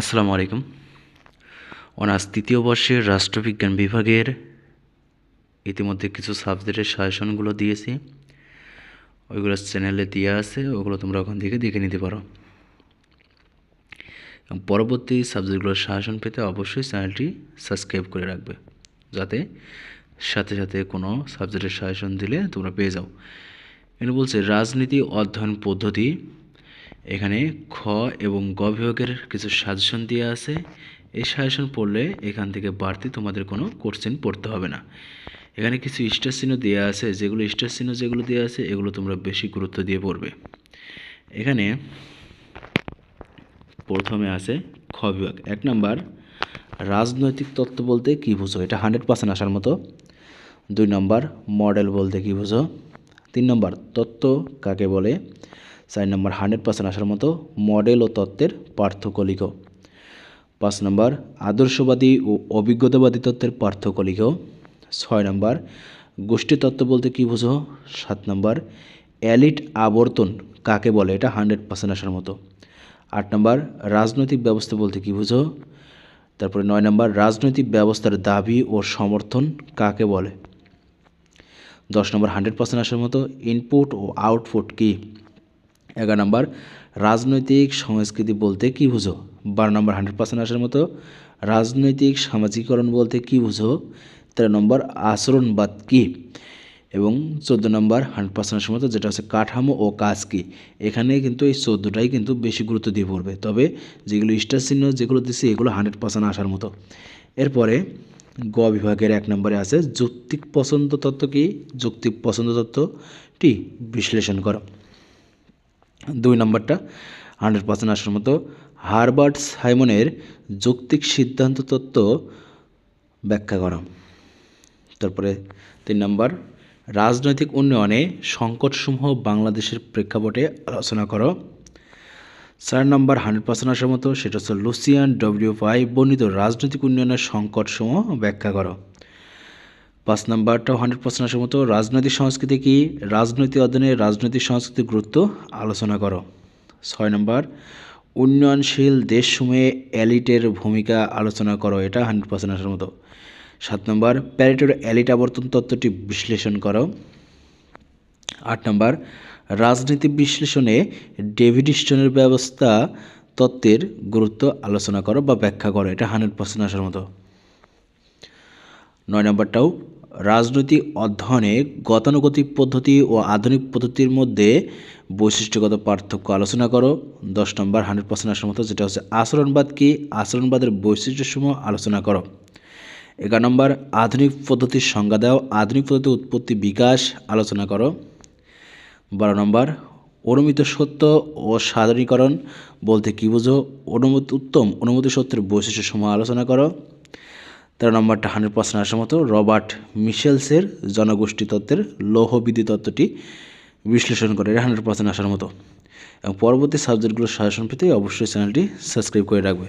আসসালামু আলাইকুম। অনার্স তৃতীয় বর্ষের রাষ্ট্রবিজ্ঞান বিভাগের ইতিমধ্যে কিছু সাবজেক্টের সাজেশনগুলো দিয়েছি, ওইগুলো চ্যানেলে দেওয়া আছে, ওগুলো তোমরা ওখান থেকে দেখে নিতে পারো। এবং পরবর্তী সাবজেক্টগুলোর সাজেশন পেতে অবশ্যই চ্যানেলটি সাবস্ক্রাইব করে রাখবে, যাতে সাথে সাথে কোনো সাবজেক্টের সাজেশন দিলে তোমরা পেয়ে যাও। এখানে বলছে রাজনীতি অধ্যয়ন পদ্ধতি, এখানে খ এবং গ বিভাগের কিছু সাজেশন দেওয়া আছে। এই সাজেশন পড়লে এখান থেকে বাড়তি তোমাদের কোনো কোশ্চেন পড়তে হবে না। এখানে কিছু স্টার চিহ্ন দেওয়া আছে, যেগুলো স্টার চিহ্ন যেগুলো দেওয়া আছে এগুলো তোমরা বেশি গুরুত্ব দিয়ে পড়বে। এখানে প্রথমে আছে খ বিভাগ। 1 নম্বর, রাজনৈতিক তত্ত্ব বলতে কী বুঝো? এটা 100% আসার মতো। 2 নম্বর, মডেল বলতে কী বুঝো? 3 নম্বর, তত্ত্ব কাকে বলে? 4 নম্বর, 100% আসার মতো, মডেল ও তত্ত্বের পার্থক্য লিখো। 5 নম্বর, আদর্শবাদী ও অভিজ্ঞতাবাদী তত্ত্বের পার্থক্য লিখো। 6 নম্বর, গোষ্ঠীতত্ত্ব বলতে কী বুঝো? 7 নম্বর, এলিট আবর্তন কাকে বলে? এটা 100% আসার মতো। 8 নম্বর, রাজনৈতিক ব্যবস্থা বলতে কী বুঝো? তারপরে 9 নম্বর, রাজনৈতিক ব্যবস্থার দাবি ও সমর্থন কাকে বলে? 10 নম্বর, 100% আসার মতো, ইনপুট ও আউটপুট কি? 11 নম্বর, রাজনৈতিক সংস্কৃতি বলতে কী বুঝো? 12 নম্বর, 100% আসার মতো, রাজনৈতিক সামাজিকরণ বলতে কী বুঝো? 13 নম্বর, আচরণবাদ কি? এবং 14 নম্বর, 100% আসার মতো, যেটা হচ্ছে কাঠামো ও কাজ কি? এখানে কিন্তু এই 14টাই কিন্তু বেশি গুরুত্ব দিয়ে পড়বে, তবে যেগুলো স্টার চিহ্ন যেগুলো দিচ্ছে এগুলো 100% আসার মতো। এরপরে গ বিভাগের 1 নম্বরে আছে যৌক্তিক পছন্দ তত্ত্ব কি? যৌক্তিক পছন্দ তত্ত্বটি বিশ্লেষণ করো। 2 নম্বরটা 100% আসার মতো, হারবার্ট সাইমনের যৌক্তিক সিদ্ধান্ত তত্ত্ব ব্যাখ্যা করো। তারপরে 3 নম্বর, রাজনৈতিক উন্নয়নে সংকটসমূহ বাংলাদেশের প্রেক্ষাপটে আলোচনা করো। 4 নম্বর, 100% আসার মতো, সেটা হচ্ছে লুসিয়ান ডব্লিউ পাই বর্ণিত রাজনৈতিক উন্নয়নের সংকটসমূহ ব্যাখ্যা করো। 5 নম্বরটাও 100% আসার মতো, রাজনৈতিক সংস্কৃতি কি? রাজনৈতিক অধ্যয়নে রাজনৈতিক সংস্কৃতির গুরুত্ব আলোচনা করো। 6 নম্বর, উন্নয়নশীল দেশসমূহে এলিটের ভূমিকা আলোচনা করো। এটা 100% আসার মতো। 7 নম্বর, প্যারেটোর এলিট আবর্তন তত্ত্বটি বিশ্লেষণ করো। 8 নম্বর, রাজনীতি বিশ্লেষণে ডেভিড স্টোনের ব্যবস্থা তত্ত্বের গুরুত্ব আলোচনা করো বা ব্যাখ্যা করো। এটা 100% আসার মতো। 9 নম্বরটাও রাজনৈতিক অধ্যয়নে গতানুগতিক পদ্ধতি ও আধুনিক পদ্ধতির মধ্যে বৈশিষ্ট্যগত পার্থক্য আলোচনা করো। 10 নম্বর, 100% আসার মতো, যেটা হচ্ছে আচরণবাদ কি? আচরণবাদের বৈশিষ্ট্যসমূহ আলোচনা করো। 11 নম্বর, আধুনিক পদ্ধতির সংজ্ঞা দাও। আধুনিক পদ্ধতির উৎপত্তি বিকাশ আলোচনা করো। 12 নম্বর, অনুমিত সত্য ও সাধারণীকরণ বলতে কী বুঝো? উত্তম অনুমিত সত্যের বৈশিষ্ট্যসমূহ আলোচনা করো। 13 নম্বরটা 100% আসার মতো, রবার্ট মিশেলসের জনগোষ্ঠী তত্ত্বের লৌহবিধি তত্ত্বটি বিশ্লেষণ করে। এটা 100% আসার মতো। এবং পরবর্তী সাবজেক্টগুলোর সাজেশন পেতে অবশ্যই চ্যানেলটি সাবস্ক্রাইব করে রাখবে।